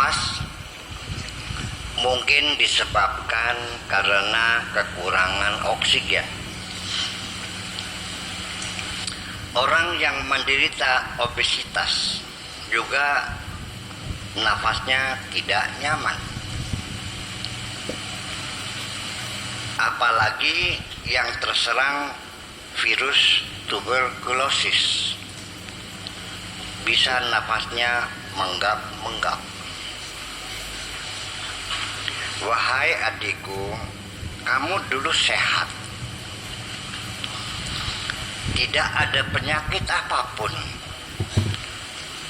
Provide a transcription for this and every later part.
nafas mungkin disebabkan karena kekurangan oksigen. Orang yang menderita obesitas juga nafasnya tidak nyaman. Apalagi yang terserang virus tuberkulosis, bisa nafasnya menggap-menggap. Wahai adikku, kamu dulu sehat. Tidak ada penyakit apapun.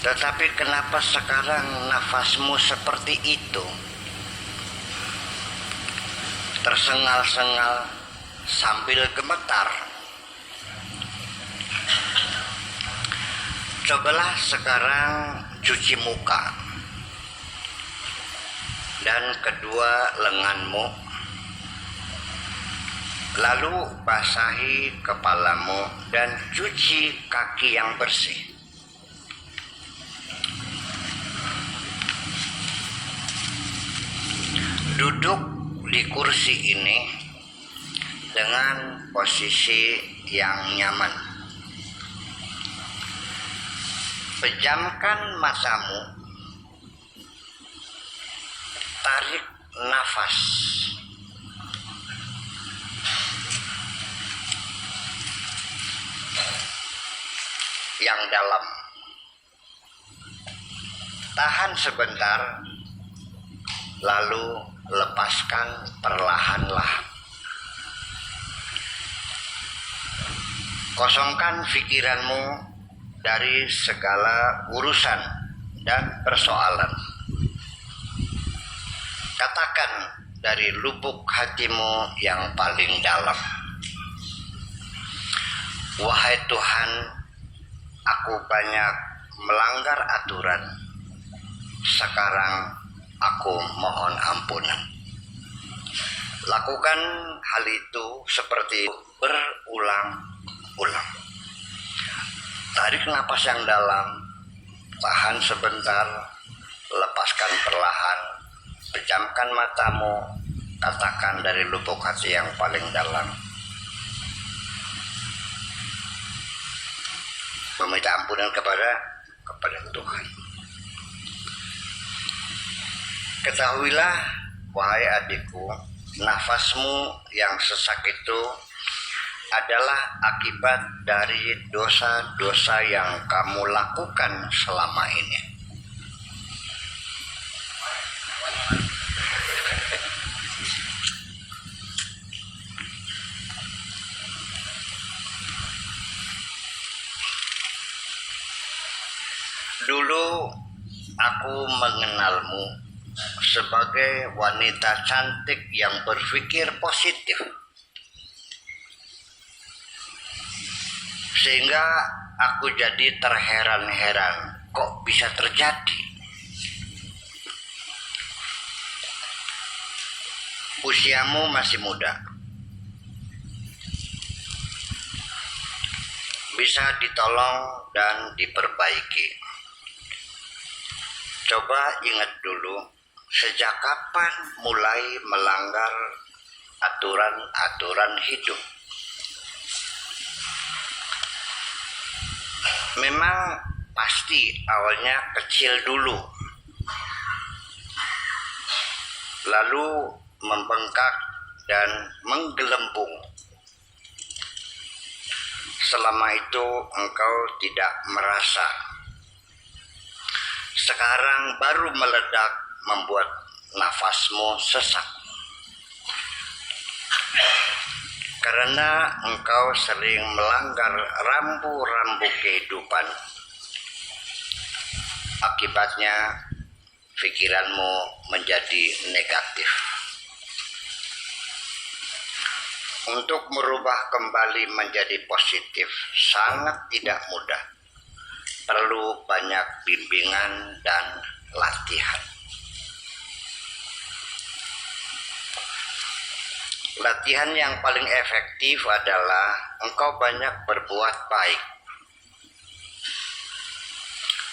Tetapi kenapa sekarang nafasmu seperti itu? Tersengal-sengal sambil gemetar. Cobalah sekarang cuci muka dan kedua lenganmu, lalu basahi kepalamu dan cuci kaki yang bersih. Duduk di kursi ini dengan posisi yang nyaman. Pejamkan matamu, tarik nafas. Yang dalam. Tahan sebentar, lalu lepaskan perlahan-lahan. Kosongkan pikiranmu dari segala urusan dan persoalan. Katakan dari lubuk hatimu yang paling dalam, wahai Tuhan, aku banyak melanggar aturan. Sekarang aku mohon ampunan. Lakukan hal itu seperti berulang-ulang. Tarik napas yang dalam, tahan sebentar, lepaskan perlahan, pejamkan matamu, katakan dari lubuk hati yang paling dalam, meminta ampunan kepada Tuhan. Ketahuilah, wahai adikku, nafasmu yang sesak itu adalah akibat dari dosa-dosa yang kamu lakukan selama ini. Dulu aku mengenalmu sebagai wanita cantik yang berpikir positif, sehingga aku jadi terheran-heran kok bisa terjadi. Usiamu masih muda, bisa ditolong dan diperbaiki. Coba ingat dulu, sejak kapan mulai melanggar aturan-aturan hidup? Memang pasti awalnya kecil dulu, lalu membengkak dan menggelembung. Selama itu engkau tidak merasa. Sekarang baru meledak, membuat nafasmu sesak. Karena engkau sering melanggar rambu-rambu kehidupan. Akibatnya pikiranmu menjadi negatif. Untuk merubah kembali menjadi positif sangat tidak mudah. Perlu banyak bimbingan dan latihan. Latihan yang paling efektif adalah engkau banyak berbuat baik,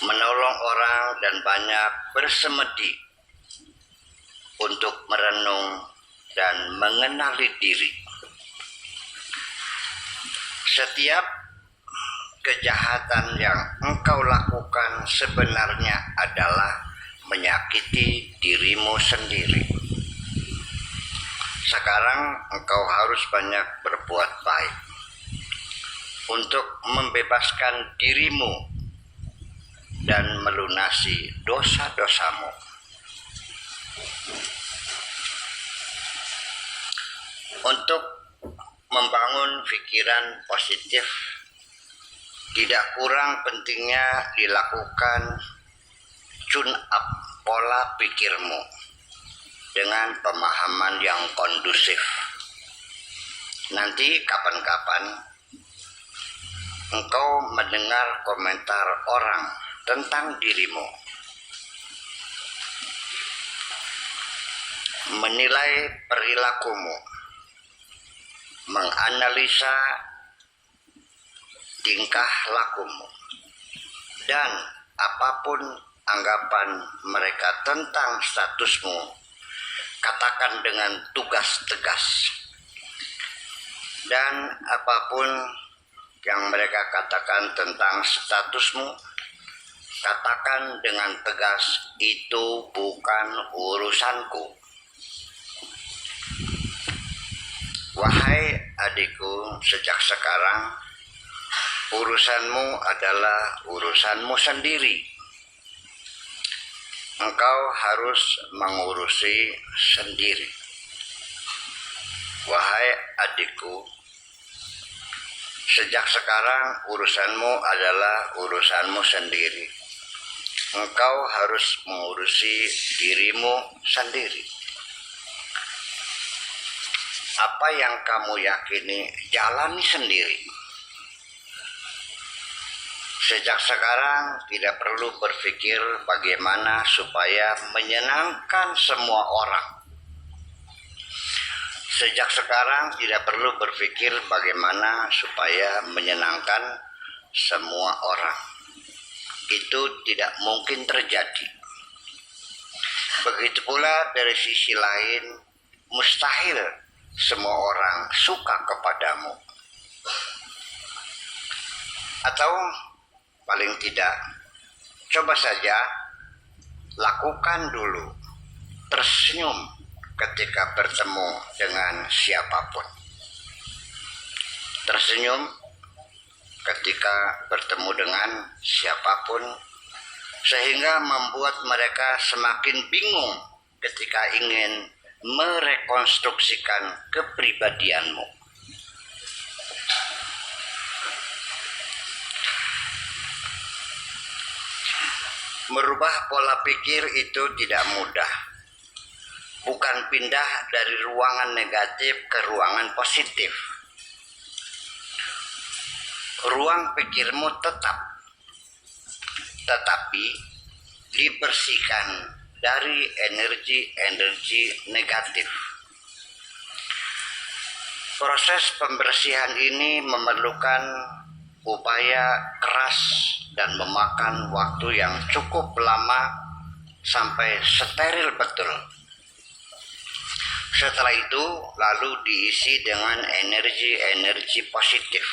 menolong orang dan banyak bersemedi untuk merenung dan mengenali diri. Setiap kejahatan yang engkau lakukan sebenarnya adalah menyakiti dirimu sendiri. Sekarang engkau harus banyak berbuat baik untuk membebaskan dirimu dan melunasi dosa-dosamu. Untuk membangun pikiran positif, tidak kurang pentingnya dilakukan tune up pola pikirmu dengan pemahaman yang kondusif. Nanti kapan-kapan engkau mendengar komentar orang tentang dirimu, menilai perilakumu, menganalisa tingkah lakumu, dan apapun anggapan mereka tentang statusmu, katakan dengan tugas tegas. Dan apapun yang mereka katakan tentang statusmu, katakan dengan tegas, itu bukan urusanku. Wahai adikku, sejak sekarang urusanmu adalah urusanmu sendiri. Engkau harus mengurusi sendiri. Wahai adikku, sejak sekarang urusanmu adalah urusanmu sendiri. Engkau harus mengurusi dirimu sendiri. Apa yang kamu yakini, jalani sendiri. Sejak sekarang tidak perlu berpikir bagaimana supaya menyenangkan semua orang. Sejak sekarang tidak perlu berpikir bagaimana supaya menyenangkan semua orang. Itu tidak mungkin terjadi. Begitu pula dari sisi lain, mustahil semua orang suka kepadamu. Atau paling tidak, coba saja lakukan dulu tersenyum ketika bertemu dengan siapapun. Tersenyum ketika bertemu dengan siapapun, sehingga membuat mereka semakin bingung ketika ingin merekonstruksikan kepribadianmu. Merubah pola pikir itu tidak mudah. Bukan pindah dari ruangan negatif ke ruangan positif. Ruang pikirmu tetap, tetapi dibersihkan dari energi-energi negatif. Proses pembersihan ini memerlukan upaya keras dan memakan waktu yang cukup lama sampai steril betul. Setelah itu lalu diisi dengan energi-energi positif.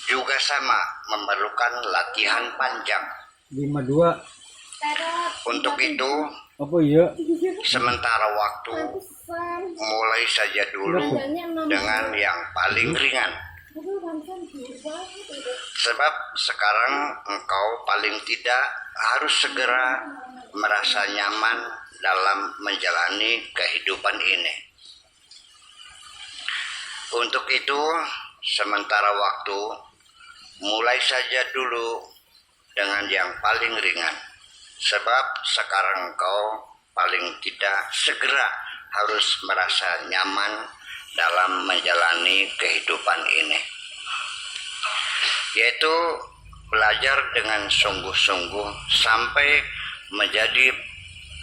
Juga sama memerlukan latihan panjang. 52. Untuk itu, Apa iya? sementara waktu mulai saja dulu dengan yang paling ringan. Sebab sekarang engkau paling tidak harus segera merasa nyaman dalam menjalani kehidupan ini. Untuk itu, sementara waktu mulai saja dulu dengan yang paling ringan. Sebab sekarang engkau paling tidak segera harus merasa nyaman dalam menjalani kehidupan ini. Yaitu belajar dengan sungguh-sungguh sampai menjadi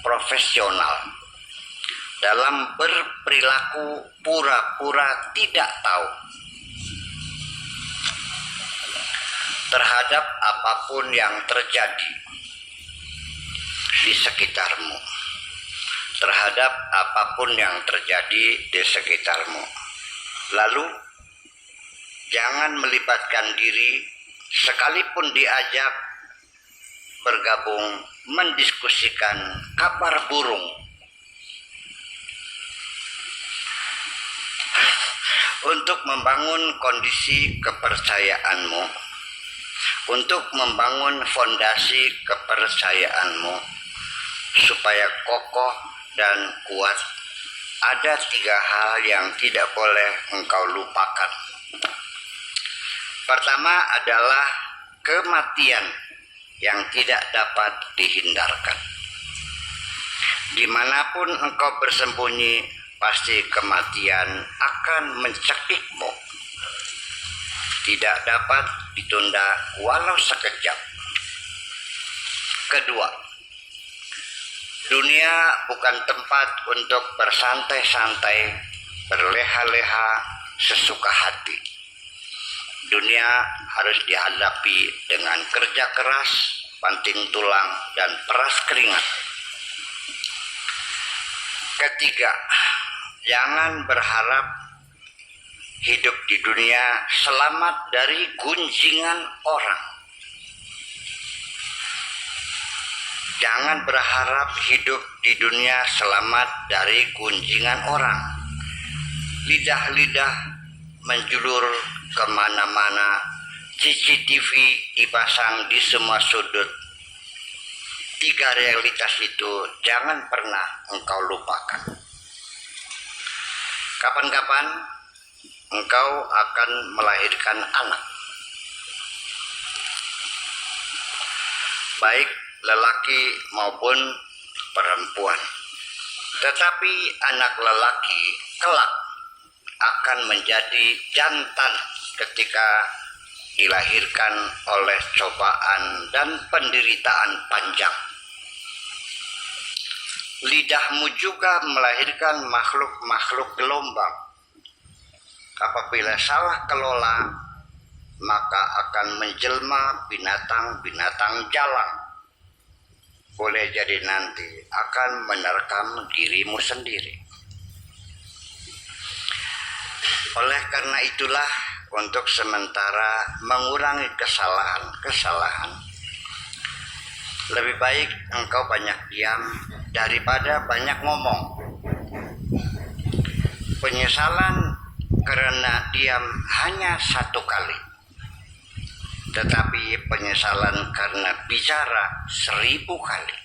profesional dalam berperilaku pura-pura tidak tahu terhadap apapun yang terjadi di sekitarmu, terhadap apapun yang terjadi di sekitarmu. Lalu, jangan melibatkan diri sekalipun diajak bergabung mendiskusikan kabar burung. Untuk membangun kondisi kepercayaanmu, untuk membangun fondasi kepercayaanmu supaya kokoh dan kuat, ada 3 hal yang tidak boleh engkau lupakan. Pertama adalah kematian yang tidak dapat dihindarkan. Dimanapun engkau bersembunyi, pasti kematian akan mencekikmu. Tidak dapat ditunda walau sekejap. Kedua, dunia bukan tempat untuk bersantai-santai, berleha-leha, sesuka hati. Dunia harus dihadapi dengan kerja keras, banting tulang, dan peras keringat. Ketiga, jangan berharap hidup di dunia selamat dari gunjingan orang. Jangan berharap hidup di dunia selamat dari gunjingan orang. Lidah-lidah menjulur kemana-mana, CCTV dipasang di semua sudut. 3 realitas itu jangan pernah engkau lupakan. Kapan-kapan engkau akan melahirkan anak, baik lelaki maupun perempuan. Tetapi anak lelaki kelak akan menjadi jantan ketika dilahirkan oleh cobaan dan penderitaan panjang. Lidahmu juga melahirkan makhluk-makhluk gelombang. Apabila salah kelola, maka akan menjelma binatang-binatang jalang. Boleh jadi nanti akan menerkam dirimu sendiri. Oleh karena itulah, untuk sementara mengurangi kesalahan-kesalahan, lebih baik engkau banyak diam daripada banyak ngomong. Penyesalan karena diam hanya 1 kali, tetapi penyesalan karena bicara 1000 kali.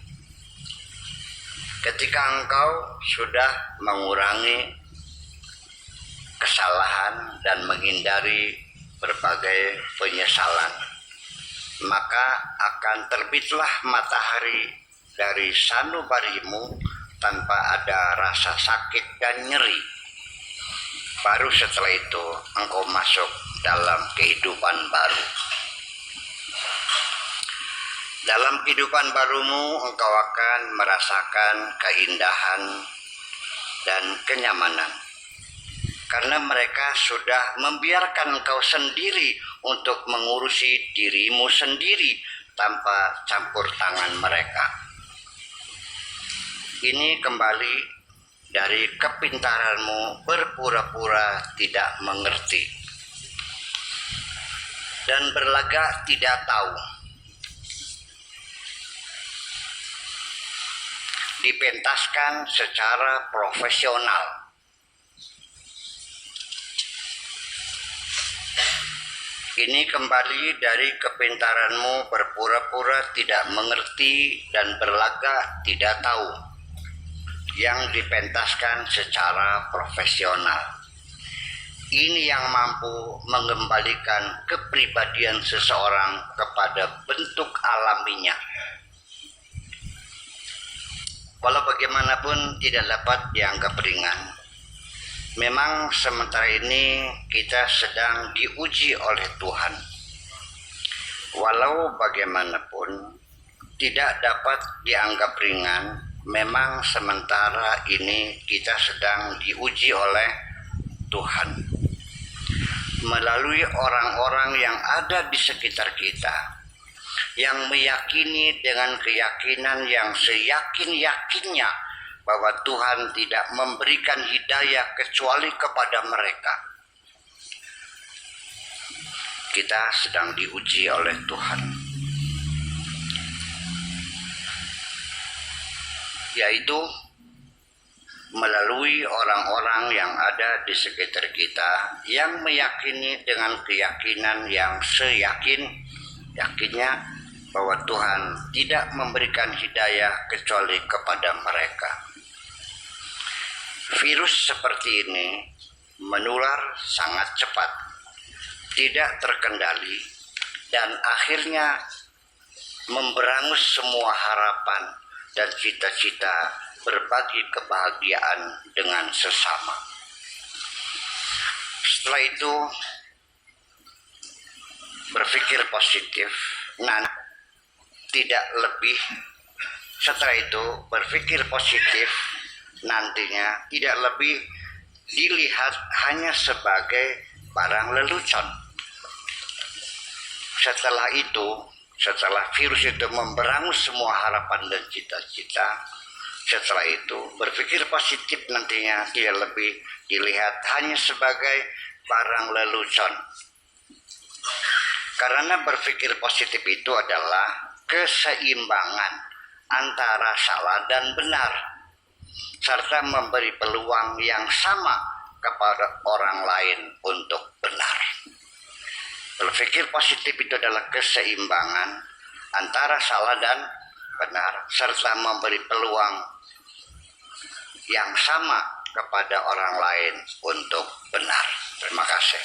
Ketika engkau sudah mengurangi kesalahan dan menghindari berbagai penyesalan, maka akan terbitlah matahari dari sanubarimu tanpa ada rasa sakit dan nyeri. Baru setelah itu engkau masuk dalam kehidupan baru. Dalam kehidupan barumu engkau akan merasakan keindahan dan kenyamanan, karena mereka sudah membiarkan engkau sendiri untuk mengurusi dirimu sendiri tanpa campur tangan mereka. Ini kembali dari kepintaranmu berpura-pura tidak mengerti dan berlagak tidak tahu. Dipentaskan secara profesional. Ini kembali dari kepintaranmu berpura-pura tidak mengerti dan berlagak tidak tahu, yang dipentaskan secara profesional. Ini yang mampu mengembalikan kepribadian seseorang kepada bentuk alaminya. Walau bagaimanapun tidak dapat dianggap ringan. Memang sementara ini kita sedang diuji oleh Tuhan. Walau bagaimanapun tidak dapat dianggap ringan. Memang sementara ini kita sedang diuji oleh Tuhan melalui orang-orang yang ada di sekitar kita, yang meyakini dengan keyakinan yang seyakin-yakinnya bahwa Tuhan tidak memberikan hidayah kecuali kepada mereka. Kita sedang diuji oleh Tuhan, yaitu melalui orang-orang yang ada di sekitar kita yang meyakini dengan keyakinan yang yakinnya bahwa Tuhan tidak memberikan hidayah kecuali kepada mereka. Virus seperti ini menular sangat cepat, tidak terkendali, dan akhirnya memberangus semua harapan dan cita-cita berbagi kebahagiaan dengan sesama. Setelah itu berpikir positif, tidak lebih. Setelah itu berpikir positif, nantinya tidak lebih dilihat hanya sebagai barang lelucon. Setelah virus itu memberangus semua harapan dan cita-cita, setelah itu berpikir positif nantinya tidak lebih dilihat hanya sebagai barang lelucon. Karena berpikir positif itu adalah keseimbangan antara salah dan benar, serta memberi peluang yang sama kepada orang lain untuk benar. Berpikir positif itu adalah keseimbangan antara salah dan benar, serta memberi peluang yang sama kepada orang lain untuk benar. Terima kasih.